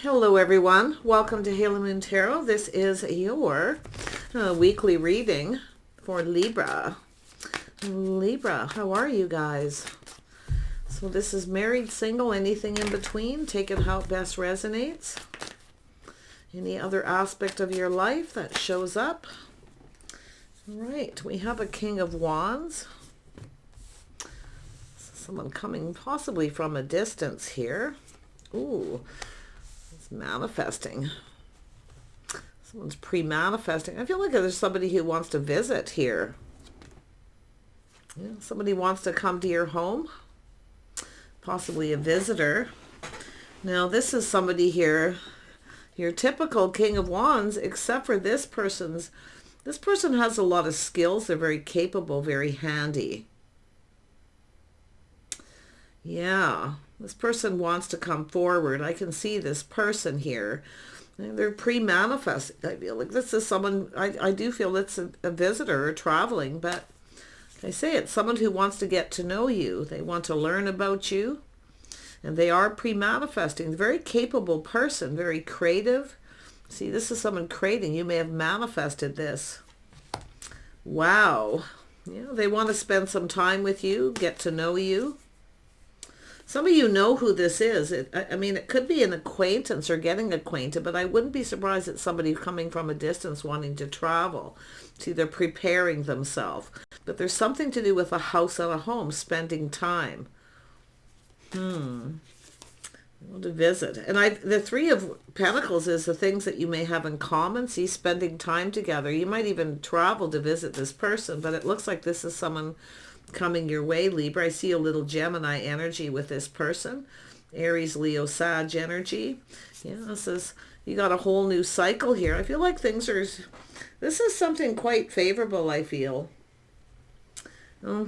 Hello everyone, welcome to Halo Moon Tarot. This is your weekly reading for Libra. Libra, how are you guys? So this is married, single, anything in between. Take it how it best resonates. Any other aspect of your life that shows up. All right, we have a King of Wands. Someone coming possibly from a distance here. Ooh. Manifesting. Someone's pre-manifesting. I feel like there's somebody who wants to visit here. Yeah, somebody wants to come to your home. Possibly a visitor. Now this is somebody here, your typical King of Wands, except for this person has a lot of skills. They're very capable, very handy. Yeah. This person wants to come forward. I can see this person here. They're pre-manifesting. I feel like this is someone, I do feel it's a visitor or traveling, but I say it's someone who wants to get to know you. They want to learn about you, and they are pre-manifesting. Very capable person, very creative. See, this is someone creating. You may have manifested this. Wow. Yeah, they want to spend some time with you, get to know you. Some of you know who this is. I mean, it could be an acquaintance or getting acquainted, but I wouldn't be surprised at somebody coming from a distance wanting to travel. See, they're preparing themselves. But there's something to do with a house and a home, spending time. To visit. And the Three of Pentacles is the things that you may have in common. See, spending time together. You might even travel to visit this person, but it looks like this is someone coming your way, Libra. I see a little Gemini energy with this person. Aries, Leo, Sag energy. Yeah, this is, you got a whole new cycle here. I feel like things are, this is something quite favorable, I feel. I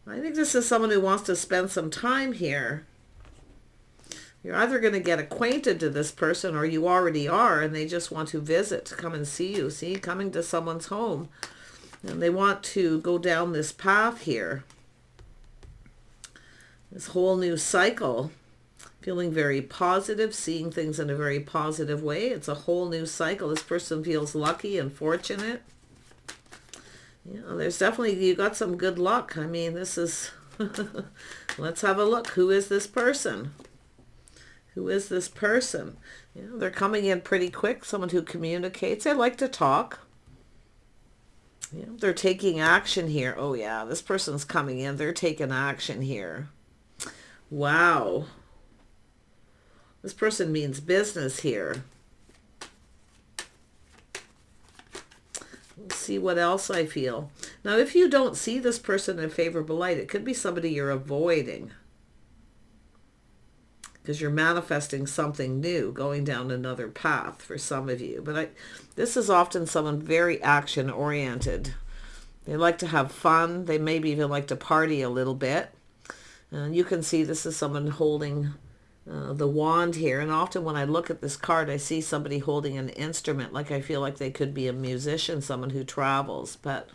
think this is someone who wants to spend some time here. You're either going to get acquainted to this person, or you already are, and they just want to visit, come and see you. See, coming to someone's home. And they want to go down this path here. This whole new cycle. Feeling very positive, seeing things in a very positive way. It's a whole new cycle. This person feels lucky and fortunate. Yeah, there's definitely, you got some good luck. I mean, this is, let's have a look. Who is this person? Who is this person? Yeah, they're coming in pretty quick. Someone who communicates. They like to talk. Yeah, they're taking action here. Oh yeah, this person's coming in. They're taking action here. Wow. This person means business here. Let's see what else I feel. Now, if you don't see this person in a favorable light, it could be somebody you're avoiding. Because you're manifesting something new, going down another path for some of you. But this is often someone very action-oriented. They like to have fun. They maybe even like to party a little bit. And you can see this is someone holding the wand here. And often when I look at this card, I see somebody holding an instrument. Like I feel like they could be a musician, someone who travels. But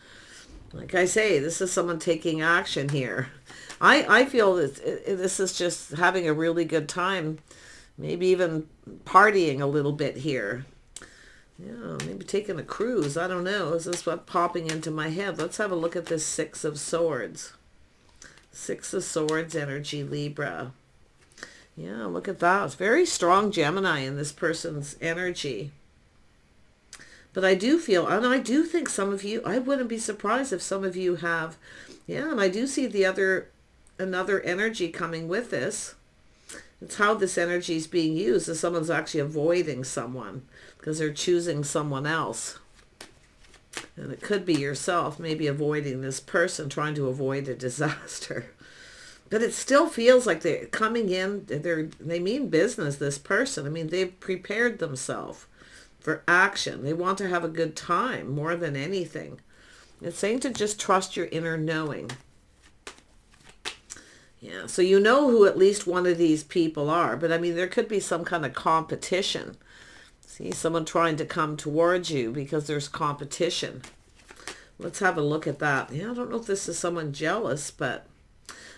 like I say, this is someone taking action here. I feel that this is just having a really good time, maybe even partying a little bit here. Yeah, maybe taking a cruise. I don't know. Is this what popping into my head? Let's have a look at this Six of Swords. Six of Swords energy, Libra. Yeah, look at that. It's very strong Gemini in this person's energy. But I do feel, and I do think some of you, I wouldn't be surprised if some of you have, yeah, and I do see another energy coming with this. It's how this energy is being used. If someone's actually avoiding someone because they're choosing someone else. And it could be yourself, maybe avoiding this person, trying to avoid a disaster. But it still feels like they're coming in, they mean business, this person. I mean, they've prepared themselves for action. They want to have a good time more than anything. It's saying to just trust your inner knowing. Yeah, so you know who at least one of these people are. But I mean, there could be some kind of competition. See, someone trying to come towards you because there's competition. Let's have a look at that. Yeah, I don't know if this is someone jealous, but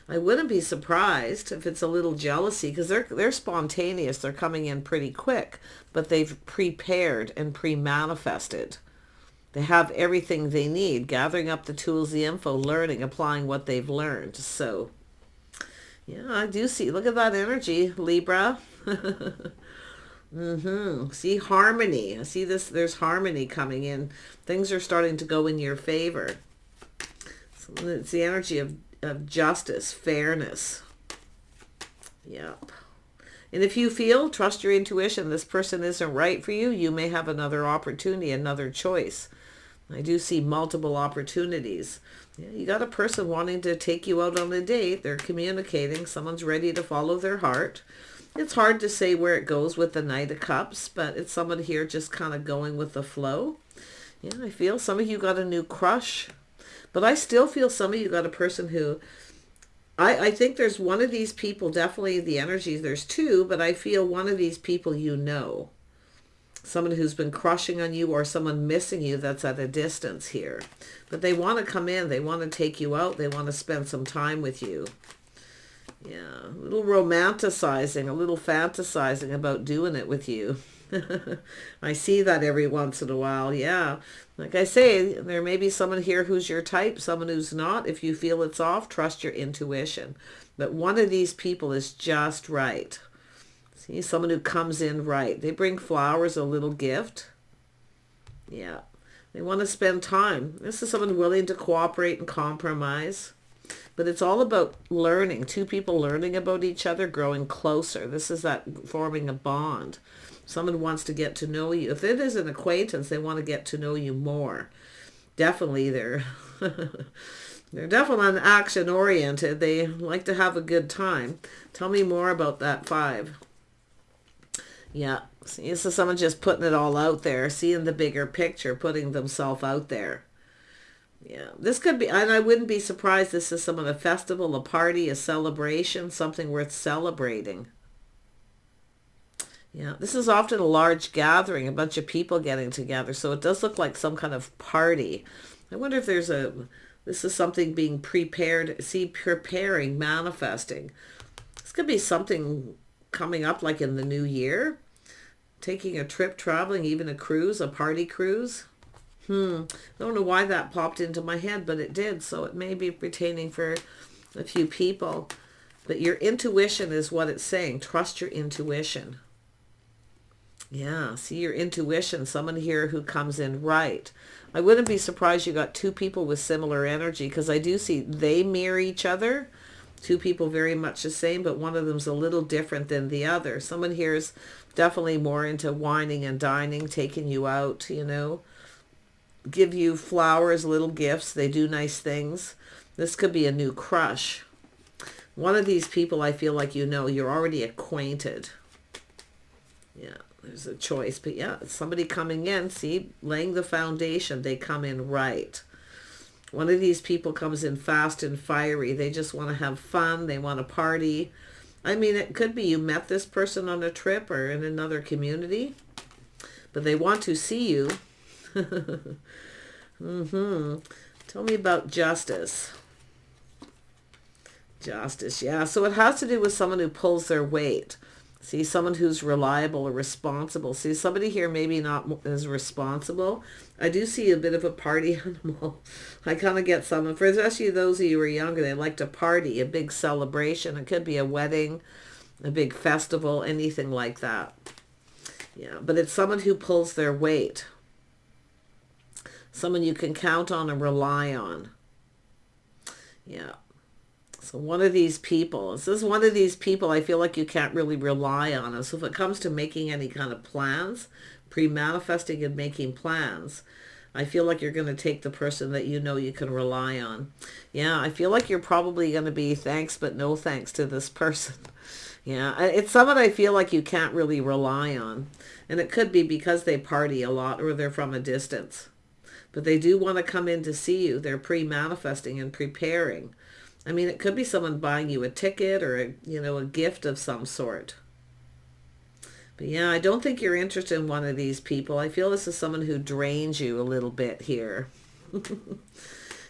I wouldn't be surprised if it's a little jealousy, because they're spontaneous. They're coming in pretty quick, but they've prepared and pre-manifested. They have everything they need, gathering up the tools, the info, learning, applying what they've learned. So, yeah, I do see. Look at that energy, Libra. See harmony. I see this. There's harmony coming in. Things are starting to go in your favor. So it's the energy of justice, fairness. Yep. And if you feel, trust your intuition, this person isn't right for you, you may have another opportunity, another choice. I do see multiple opportunities. Yeah, you got a person wanting to take you out on a date. They're communicating. Someone's ready to follow their heart. It's hard to say where it goes with the Knight of Cups, but it's someone here just kind of going with the flow. Yeah, I feel some of you got a new crush, but I still feel some of you got a person who, I think there's one of these people, definitely the energies, there's two, but I feel one of these people you know. Someone who's been crushing on you or someone missing you that's at a distance here. But they want to come in, they want to take you out, they want to spend some time with you. Yeah, a little romanticizing, a little fantasizing about doing it with you. I see that every once in a while, yeah. Like I say, there may be someone here who's your type, someone who's not. If you feel it's off, trust your intuition. But one of these people is just right. See, someone who comes in right. They bring flowers, a little gift. Yeah, they want to spend time. This is someone willing to cooperate and compromise. But it's all about learning. Two people learning about each other, growing closer. This is that forming a bond. Someone wants to get to know you. If it is an acquaintance, they want to get to know you more. Definitely they're definitely action oriented. They like to have a good time. Tell me more about that 5. Yeah, see, this is someone just putting it all out there, seeing the bigger picture, putting themselves out there. Yeah, this could be, and I wouldn't be surprised this is someone, a festival, a party, a celebration, something worth celebrating. Yeah, this is often a large gathering, a bunch of people getting together, so it does look like some kind of party. I wonder if this is something being prepared, preparing, manifesting. This could be something coming up like in the new year, taking a trip, traveling, even a cruise, a party cruise. I don't know why that popped into my head, but it did. So it may be pertaining for a few people. But your intuition is what it's saying. Trust your intuition. Yeah, see your intuition. Someone here who comes in right. I wouldn't be surprised you got two people with similar energy, because I do see they mirror each other. Two people very much the same, but one of them's a little different than the other. Someone here is definitely more into wining and dining, taking you out, you know. Give you flowers, little gifts. They do nice things. This could be a new crush. One of these people I feel like you know, you're already acquainted. Yeah, there's a choice. But yeah, somebody coming in, see, laying the foundation. They come in right. One of these people comes in fast and fiery. They just want to have fun. They want to party. I mean, it could be you met this person on a trip or in another community, but they want to see you. Tell me about justice. Justice, yeah. So it has to do with someone who pulls their weight. See, someone who's reliable or responsible. See, somebody here maybe not as responsible. I do see a bit of a party animal. I kind of get someone, for especially those of you who are younger, they like to party, a big celebration. It could be a wedding, a big festival, anything like that. Yeah, but it's someone who pulls their weight. Someone you can count on and rely on. Yeah. So one of these people, this is one of these people I feel like you can't really rely on. So if it comes to making any kind of plans, pre-manifesting and making plans, I feel like you're going to take the person that you know you can rely on. Yeah, I feel like you're probably going to be thanks but no thanks to this person. Yeah, it's someone I feel like you can't really rely on. And it could be because they party a lot or they're from a distance. But they do want to come in to see you. They're pre-manifesting and preparing. I mean, it could be someone buying you a ticket or a gift of some sort. But yeah, I don't think you're interested in one of these people. I feel this is someone who drains you a little bit here.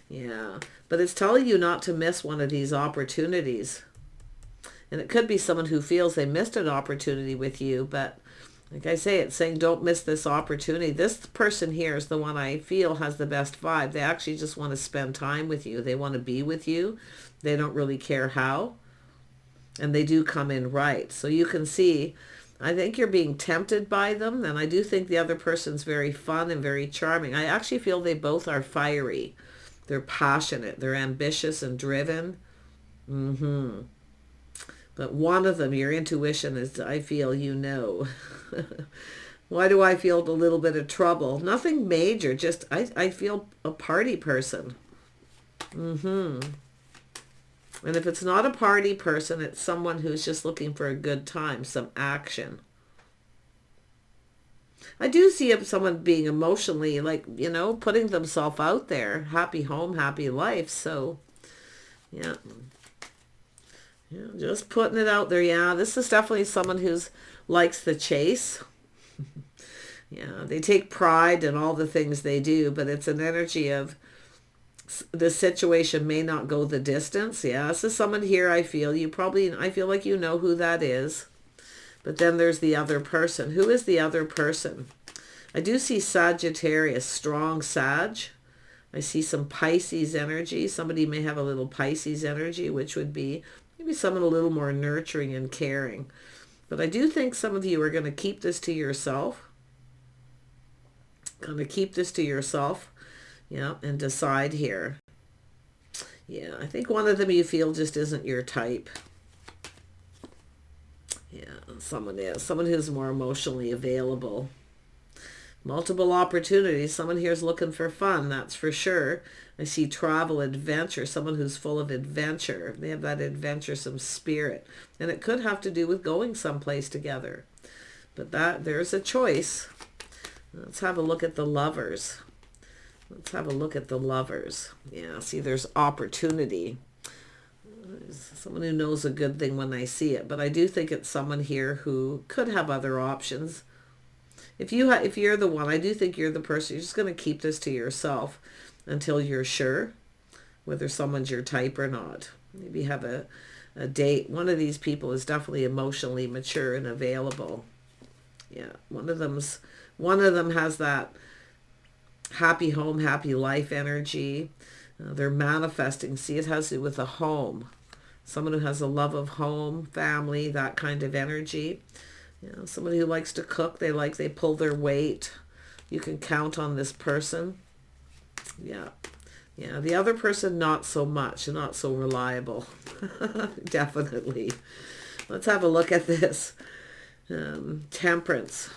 Yeah. But it's telling you not to miss one of these opportunities. And it could be someone who feels they missed an opportunity with you, but like I say, it's saying don't miss this opportunity. This person here is the one I feel has the best vibe. They actually just want to spend time with you. They want to be with you. They don't really care how. And they do come in right. So you can see, I think you're being tempted by them. And I do think the other person's very fun and very charming. I actually feel they both are fiery. They're passionate. They're ambitious and driven. But one of them, your intuition is, I feel, you know. Why do I feel a little bit of trouble? Nothing major, just I feel a party person. And if it's not a party person, it's someone who's just looking for a good time, some action. I do see someone being emotionally, like, you know, putting themselves out there. Happy home, happy life. So, yeah. Yeah, just putting it out there. Yeah, this is definitely someone who's likes the chase. Yeah, they take pride in all the things they do, but it's an energy of the situation may not go the distance. Yeah, this is someone here I feel like you know who that is. But then there's the other person. Who is the other person? I do see Sagittarius, strong Sag. I see some Pisces energy. Somebody may have a little Pisces energy, which would be maybe someone a little more nurturing and caring. But I do think some of you are going to keep this to yourself. Yeah, and decide here. Yeah, I think one of them you feel just isn't your type. Yeah, someone who's more emotionally available. Multiple opportunities. Someone here is looking for fun, that's for sure. I see travel, adventure, someone who's full of adventure. They have that adventuresome spirit. And it could have to do with going someplace together. But there's a choice. Let's have a look at the lovers. Yeah, see, there's opportunity. Someone who knows a good thing when they see it. But I do think it's someone here who could have other options. If you're the one, I do think you're the person. You're just going to keep this to yourself until you're sure whether someone's your type or not. Maybe have a date. One of these people is definitely emotionally mature and available. Yeah, one of them has that happy home, happy life energy. They're manifesting. See, it has to do with a home. Someone who has a love of home, family, that kind of energy. You know, somebody who likes to cook. They pull their weight. You can count on this person. Yeah. Yeah, the other person, not so much, not so reliable. Definitely. Let's have a look at this. Temperance.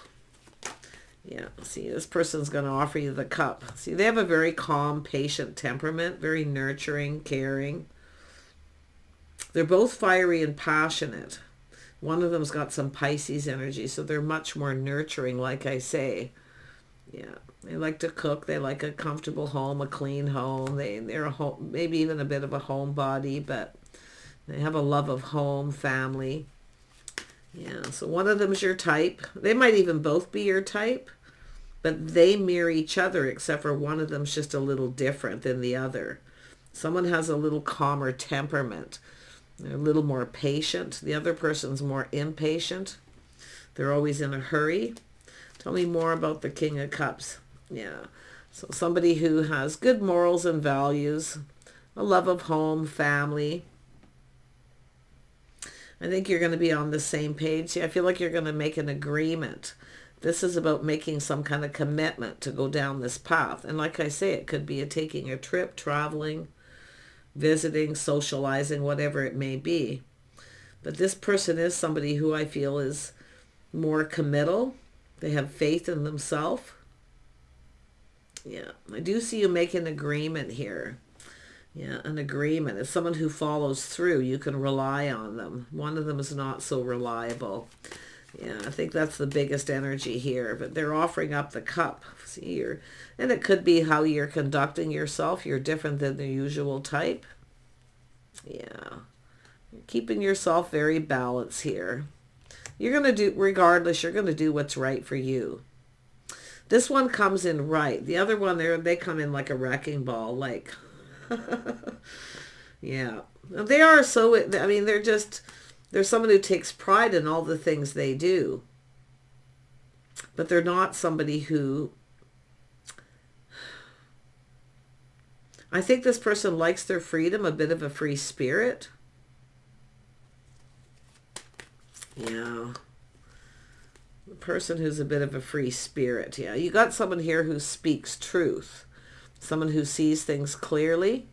Yeah, see, this person's going to offer you the cup. See, they have a very calm, patient temperament, very nurturing, caring. They're both fiery and passionate. One of them's got some Pisces energy, so they're much more nurturing, like I say. Yeah, they like to cook. They like a comfortable home, a clean home. They're a home, maybe even a bit of a homebody, but they have a love of home, family. Yeah, so one of them's your type. They might even both be your type, but they mirror each other, except for one of them's just a little different than the other. Someone has a little calmer temperament. They're a little more patient. The other person's more impatient. They're always in a hurry. Tell me more about the King of Cups. Yeah, so somebody who has good morals and values, a love of home, family. I think you're going to be on the same page. See, I feel like you're going to make an agreement. This is about making some kind of commitment to go down this path. And like I say, it could be taking a trip, traveling, visiting, socializing, whatever it may be. But this person is somebody who I feel is more committal. They have faith in themselves. Yeah, I do see you make an agreement here. Yeah, an agreement. It's someone who follows through. You can rely on them. One of them is not so reliable. Yeah, I think that's the biggest energy here. But they're offering up the cup. See, and it could be how you're conducting yourself. You're different than the usual type. Yeah. You're keeping yourself very balanced here. You're going to do, regardless, you're going to do what's right for you. This one comes in right. The other one, they come in like a wrecking ball, like Yeah. They are so, I mean, they're someone who takes pride in all the things they do. But they're not somebody who, I think this person likes their freedom, a bit of a free spirit. Yeah. The person who's a bit of a free spirit. Yeah. You got someone here who speaks truth. Someone who sees things clearly.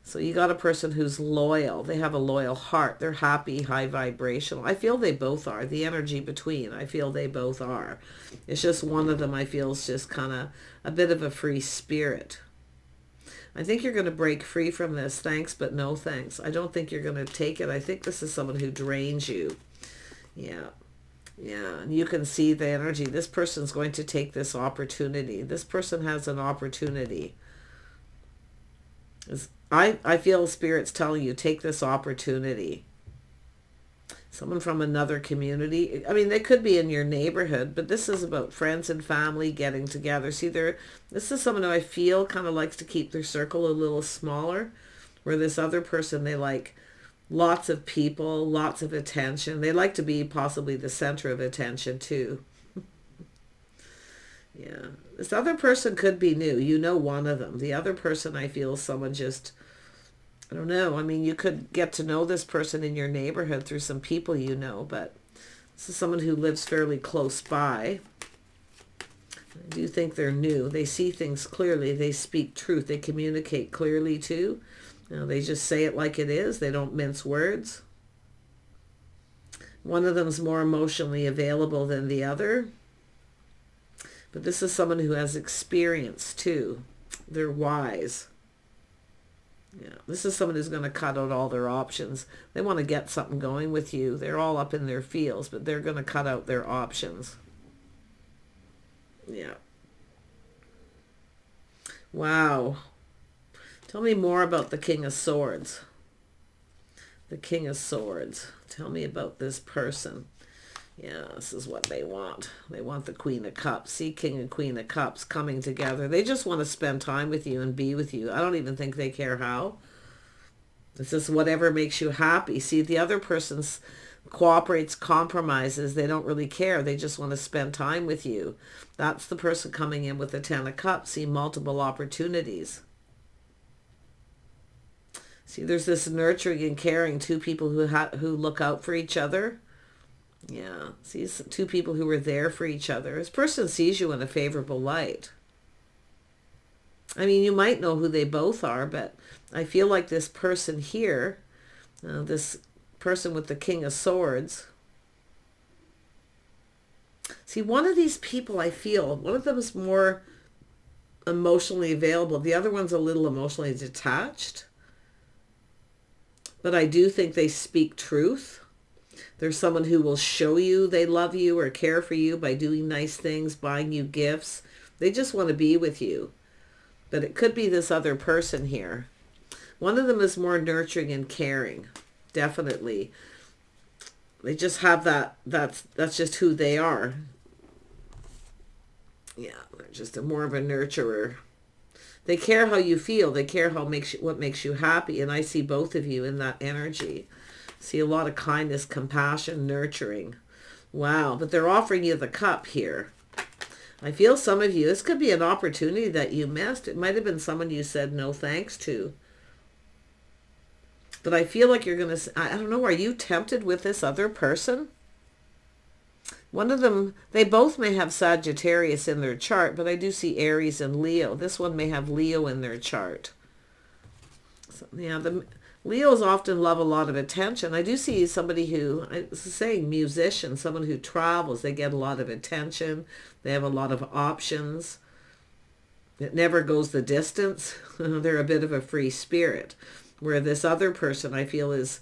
So you got a person who's loyal. They have a loyal heart. They're happy, high vibrational. I feel they both are. The energy between, I feel they both are. It's just one of them I feel is just kind of a bit of a free spirit. I think you're going to break free from this. Thanks, but no thanks. I don't think you're going to take it. I think this is someone who drains you. Yeah. Yeah. And you can see the energy. This person's going to take this opportunity. This person has an opportunity. I feel Spirit's telling you, take this opportunity. Someone from another community. I mean, they could be in your neighborhood, but this is about friends and family getting together. See, this is someone who I feel kind of likes to keep their circle a little smaller, where this other person, they like lots of people, lots of attention. They like to be possibly the center of attention too. Yeah. This other person could be new. You know one of them. The other person, I feel, someone just, I don't know. I mean, you could get to know this person in your neighborhood through some people you know, but this is someone who lives fairly close by. I do think they're new. They see things clearly. They speak truth. They communicate clearly too. You know, they just say it like it is. They don't mince words. One of them's more emotionally available than the other. But this is someone who has experience too. They're wise. Yeah, this is someone who's going to cut out all their options. They want to get something going with you. They're all up in their fields, but they're going to cut out their options. Yeah. Wow. Tell me more about the King of Swords. The King of Swords. Tell me about this person. Yeah, this is what they want. They want the Queen of Cups. See, King and Queen of Cups coming together. They just want to spend time with you and be with you. I don't even think they care how. This is whatever makes you happy. See, the other person cooperates, compromises. They don't really care. They just want to spend time with you. That's the person coming in with the Ten of Cups. See, multiple opportunities. See, there's this nurturing and caring. Two people who look out for each other. Yeah, see, two people who are there for each other. This person sees you in a favorable light. I mean, you might know who they both are, but I feel like this person here, this person with the King of Swords. See, one of these people I feel, one of them is more emotionally available. The other one's a little emotionally detached. But I do think they speak truth. There's someone who will show you they love you or care for you by doing nice things, buying you gifts. They just want to be with you. But it could be this other person here. One of them is more nurturing and caring. Definitely. They just have that. That's just who they are. Yeah, they're just more of a nurturer. They care how you feel. They care what makes you happy. And I see both of you in that energy. See a lot of kindness, compassion, nurturing. Wow, but they're offering you the cup here. I feel some of you, this could be an opportunity that you missed. It might have been someone you said no thanks to. But I feel like you're going to, I don't know, are you tempted with this other person? One of them, they both may have Sagittarius in their chart, but I do see Aries and Leo. This one may have Leo in their chart. So, yeah, Leos often love a lot of attention. I do see somebody who, I was saying musician, someone who travels. They get a lot of attention. They have a lot of options. It never goes the distance. They're a bit of a free spirit. Where this other person I feel is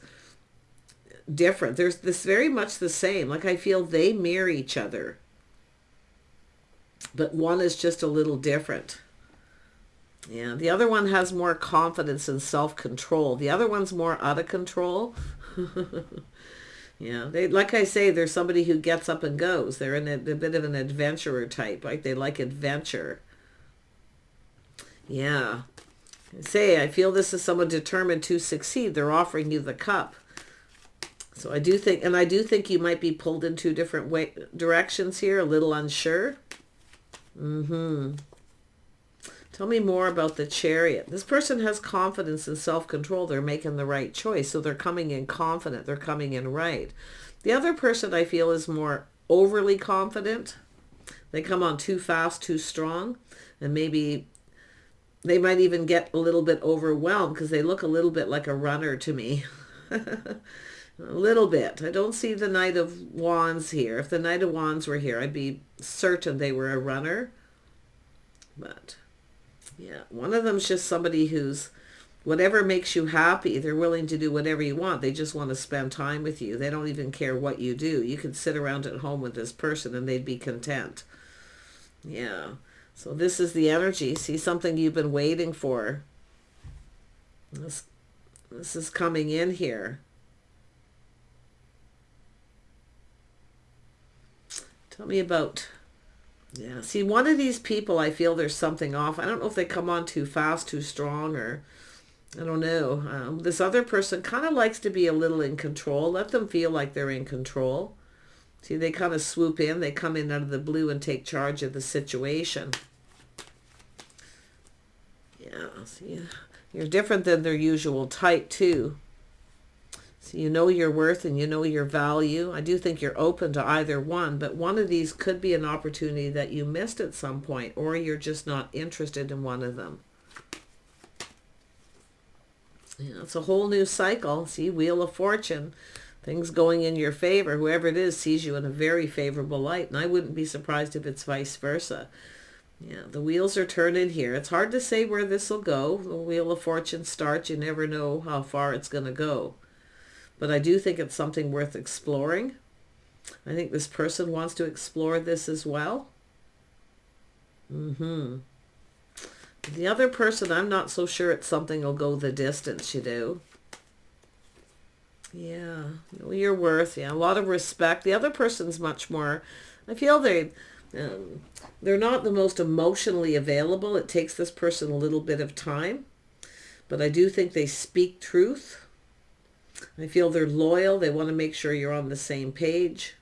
different. There's this very much the same. Like I feel they mirror each other. But one is just a little different. Yeah, the other one has more confidence and self-control. The other one's more out of control. Yeah, they, like I say, they're somebody who gets up and goes. They're a bit of an adventurer type. Like they like adventure. Yeah. I feel this is someone determined to succeed. They're offering you the cup. So I do think you might be pulled in two different directions here, a little unsure. Tell me more about the Chariot. This person has confidence and self-control. They're making the right choice. So they're coming in confident. They're coming in right. The other person I feel is more overly confident. They come on too fast, too strong. And maybe they might even get a little bit overwhelmed because they look a little bit like a runner to me. A little bit. I don't see the Knight of Wands here. If the Knight of Wands were here, I'd be certain they were a runner. But yeah, one of them's just somebody who's, whatever makes you happy, they're willing to do whatever you want. They just want to spend time with you. They don't even care what you do. You could sit around at home with this person and they'd be content. Yeah. So this is the energy. See, something you've been waiting for. This is coming in here. Tell me about... Yeah, see, one of these people, I feel there's something off. I don't know if they come on too fast, too strong, or I don't know. This other person kind of likes to be a little in control. Let them feel like they're in control. See, they kind of swoop in. They come in out of the blue and take charge of the situation. Yeah, see, you're different than their usual type, too. So you know your worth and you know your value. I do think you're open to either one, but one of these could be an opportunity that you missed at some point, or you're just not interested in one of them. Yeah, it's a whole new cycle. See, Wheel of Fortune, things going in your favor. Whoever it is sees you in a very favorable light, and I wouldn't be surprised if it's vice versa. Yeah, the wheels are turning here. It's hard to say where this will go. The Wheel of Fortune starts. You never know how far it's going to go. But I do think it's something worth exploring. I think this person wants to explore this as well. The other person, I'm not so sure it's something will go the distance, you know. Yeah, know your worth. Yeah, a lot of respect. The other person's much more, I feel they're not the most emotionally available. It takes this person a little bit of time. But I do think they speak truth. I feel they're loyal. They want to make sure you're on the same page.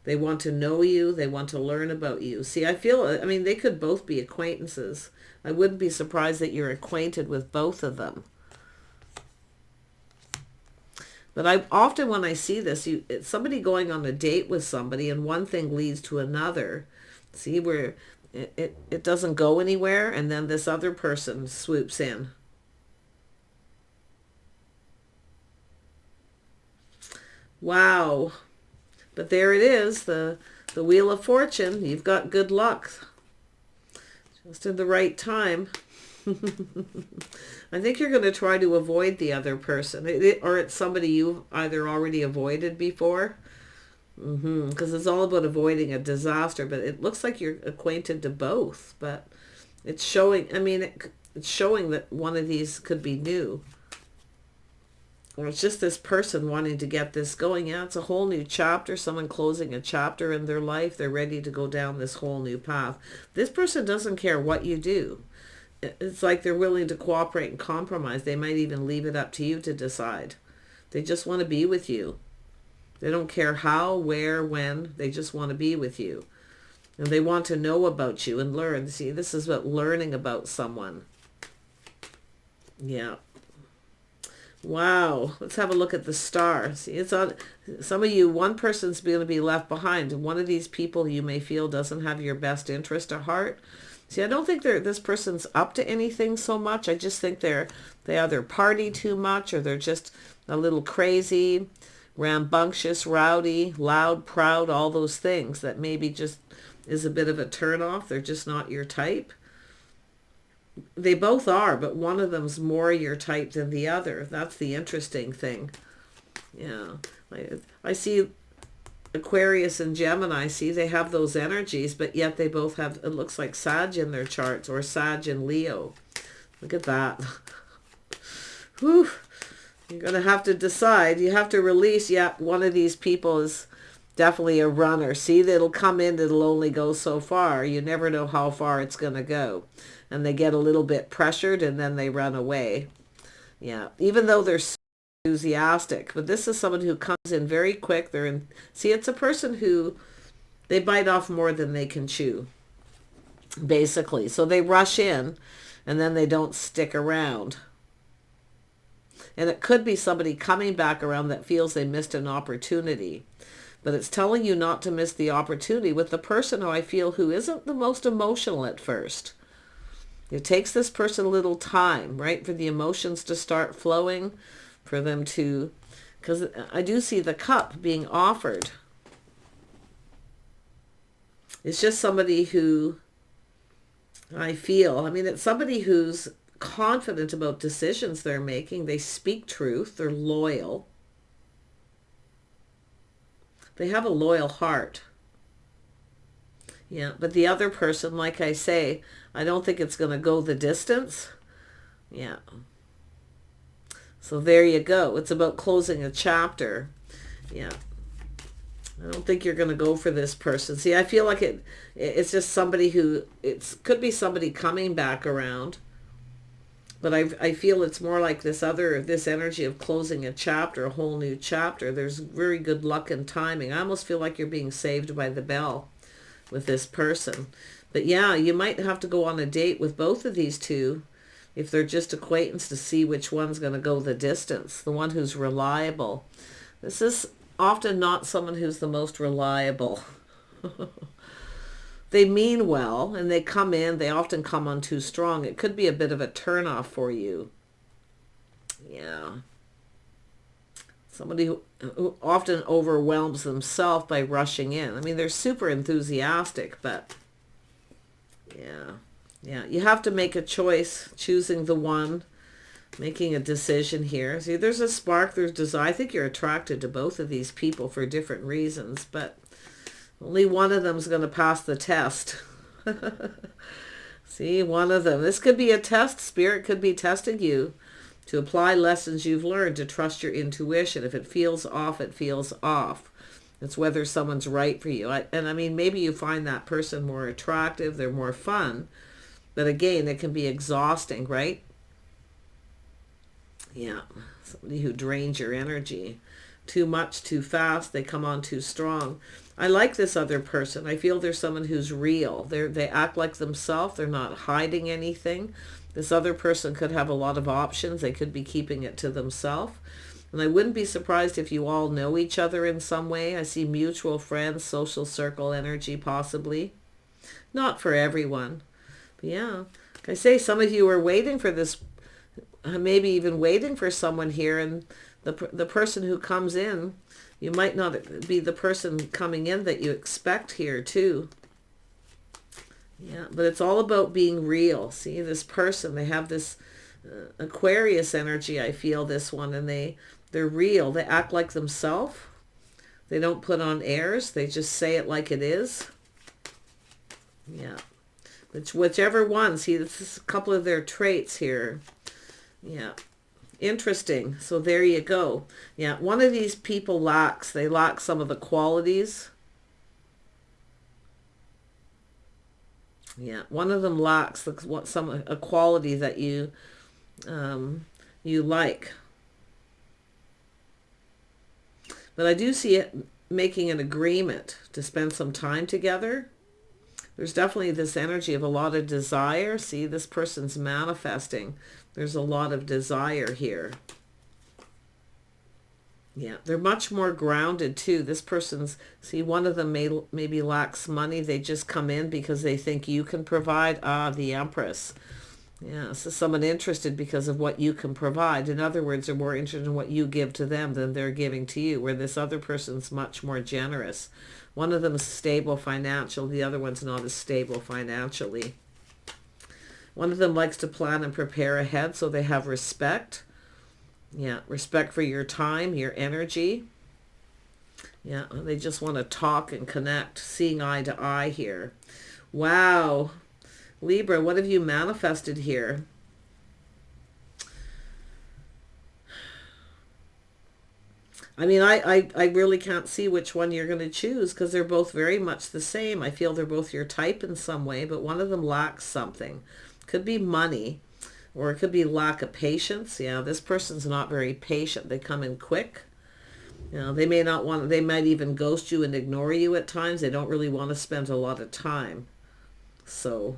They want to know you. They want to learn about you. See, I mean, they could both be acquaintances. I wouldn't be surprised that you're acquainted with both of them. But often when I see this, it's somebody going on a date with somebody and one thing leads to another. See, where it doesn't go anywhere, and then this other person swoops in. Wow. But there it is, the Wheel of Fortune. You've got good luck. Just in the right time. I think you're going to try to avoid the other person. Or it's somebody you've either already avoided before. Because it's all about avoiding a disaster. But it looks like you're acquainted to both. But it's showing, I mean, it's showing that one of these could be new. Or it's just this person wanting to get this going. Yeah, it's a whole new chapter. Someone closing a chapter in their life. They're ready to go down this whole new path. This person doesn't care what you do. It's like they're willing to cooperate and compromise. They might even leave it up to you to decide. They just want to be with you. They don't care how, where, when. They just want to be with you. And they want to know about you and learn. See, this is about learning about someone. Yeah. Wow. Let's have a look at the star. See, it's on some of you. One person's going to be left behind. One of these people you may feel doesn't have your best interest at heart. See, I don't think this person's up to anything so much. I just think they either party too much, or they're just a little crazy, rambunctious, rowdy, loud, proud, all those things that maybe just is a bit of a turnoff. They're just not your type. They both are, but one of them's more your type than the other. That's the interesting thing. Yeah. I see Aquarius and Gemini. See, they have those energies, but yet they both have, it looks like Sag in their charts, or Sag and Leo. Look at that. Whew. You're going to have to decide. You have to release, yeah, one of these people is definitely a runner. See, it'll come in, it'll only go so far. You never know how far it's going to go. And they get a little bit pressured and then they run away. Yeah, even though they're so enthusiastic. But this is someone who comes in very quick. See, it's a person who they bite off more than they can chew, basically. So they rush in and then they don't stick around. And it could be somebody coming back around that feels they missed an opportunity. But it's telling you not to miss the opportunity with the person who I feel who isn't the most emotional at first. It takes this person a little time, right, for the emotions to start flowing, for them to, because I do see the cup being offered. It's just somebody who I mean, it's somebody who's confident about decisions they're making. They speak truth. They're loyal. They have a loyal heart. Yeah, but the other person, like I say, I don't think it's going to go the distance. Yeah. So there you go. It's about closing a chapter. Yeah. I don't think you're going to go for this person. See, I feel like it's just somebody who, could be somebody coming back around. But I feel it's more like this energy of closing a chapter, a whole new chapter. There's very good luck and timing. I almost feel like you're being saved by the bell with this person. But yeah, you might have to go on a date with both of these two if they're just acquaintance to see which one's going to go the distance, the one who's reliable. This is often not someone who's the most reliable. They mean well, and they come in, they often come on too strong. It could be a bit of a turnoff for you. Yeah. Somebody who often overwhelms themselves by rushing in. I mean, they're super enthusiastic, but yeah. Yeah, you have to make a choice, choosing the one, making a decision here. See, there's a spark, there's desire. I think you're attracted to both of these people for different reasons, but only one of them is going to pass the test. See, one of them. This could be a test. Spirit could be testing you to apply lessons you've learned, to trust your intuition. If it feels off, it feels off. It's whether someone's right for you. And I mean, maybe you find that person more attractive, they're more fun. But again, it can be exhausting, right? Yeah, somebody who drains your energy. Too much, too fast, they come on too strong. I like this other person. I feel there's someone who's real. They act like themselves. They're not hiding anything. This other person could have a lot of options. They could be keeping it to themselves. And I wouldn't be surprised if you all know each other in some way. I see mutual friends, social circle energy possibly. Not for everyone. But yeah, like I say, some of you are waiting for this, maybe even waiting for someone here, and the person who comes in, you might not be the person coming in that you expect here too. Yeah, but it's all about being real. See, this person, they have this Aquarius energy, I feel, this one, and they're real. They act like themselves. They don't put on airs. They just say it like it is. Yeah. Whichever one. See, this is a couple of their traits here. Yeah. Interesting. So there you go. Yeah, one of these people they lack some of the qualities. Yeah, one of them lacks a quality that you like. But I do see it making an agreement to spend some time together. There's definitely this energy of a lot of desire. See, this person's manifesting. There's a lot of desire here. Yeah, they're much more grounded too. This person's, see, one of them maybe lacks money. They just come in because they think you can provide. Ah, the Empress. Yeah, so someone interested because of what you can provide. In other words, they're more interested in what you give to them than they're giving to you, where this other person's much more generous. One of them is stable financial. The other one's not as stable financially. One of them likes to plan and prepare ahead, so they have respect. Yeah, respect for your time, your energy. Yeah, they just want to talk and connect, seeing eye to eye here. Wow. Libra, what have you manifested here? I mean, I really can't see which one you're going to choose because they're both very much the same. I feel they're both your type in some way, but one of them lacks something. Could be money, or it could be lack of patience. Yeah, this person's not very patient. They come in quick. You know, they may not want, they might even ghost you and ignore you at times. They don't really want to spend a lot of time. So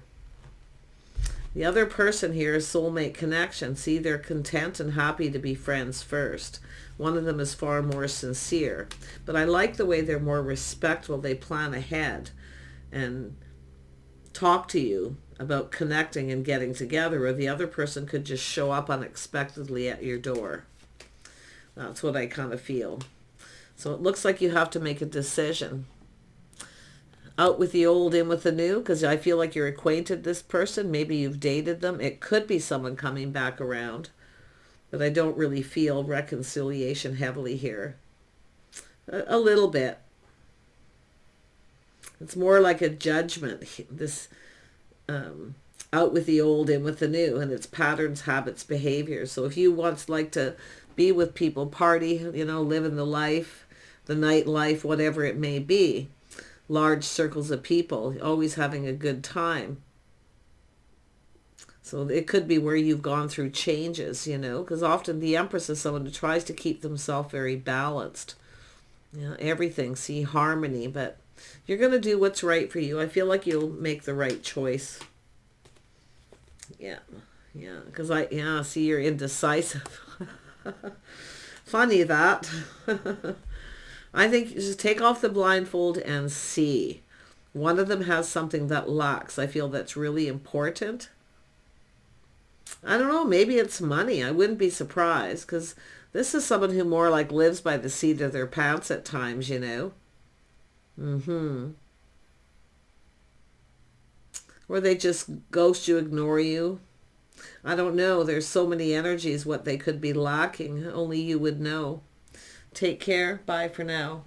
the other person here is soulmate connection. See, they're content and happy to be friends first. One of them is far more sincere. But I like the way they're more respectful. They plan ahead and talk to you about connecting and getting together, or the other person could just show up unexpectedly at your door. That's what I kind of feel. So it looks like you have to make a decision. Out with the old, in with the new, because I feel like you're acquainted this person. Maybe you've dated them. It could be someone coming back around. But I don't really feel reconciliation heavily here. A little bit. It's more like a judgment. This out with the old, in with the new. And it's patterns, habits, behaviors. So if you once like to be with people, party, you know, living the life, the nightlife, whatever it may be, large circles of people, always having a good time. So it could be where you've gone through changes, you know, because often the Empress is someone who tries to keep themselves very balanced. You know, everything, see harmony, but you're going to do what's right for you. I feel like you'll make the right choice. Yeah, because see, you're indecisive. Funny that. I think you just take off the blindfold and see. One of them has something that lacks. I feel that's really important. I don't know, maybe it's money. I wouldn't be surprised, because this is someone who more like lives by the seat of their pants at times, you know. Or they just ghost you, ignore you. I don't know. There's so many energies what they could be lacking. Only you would know. Take care. Bye for now.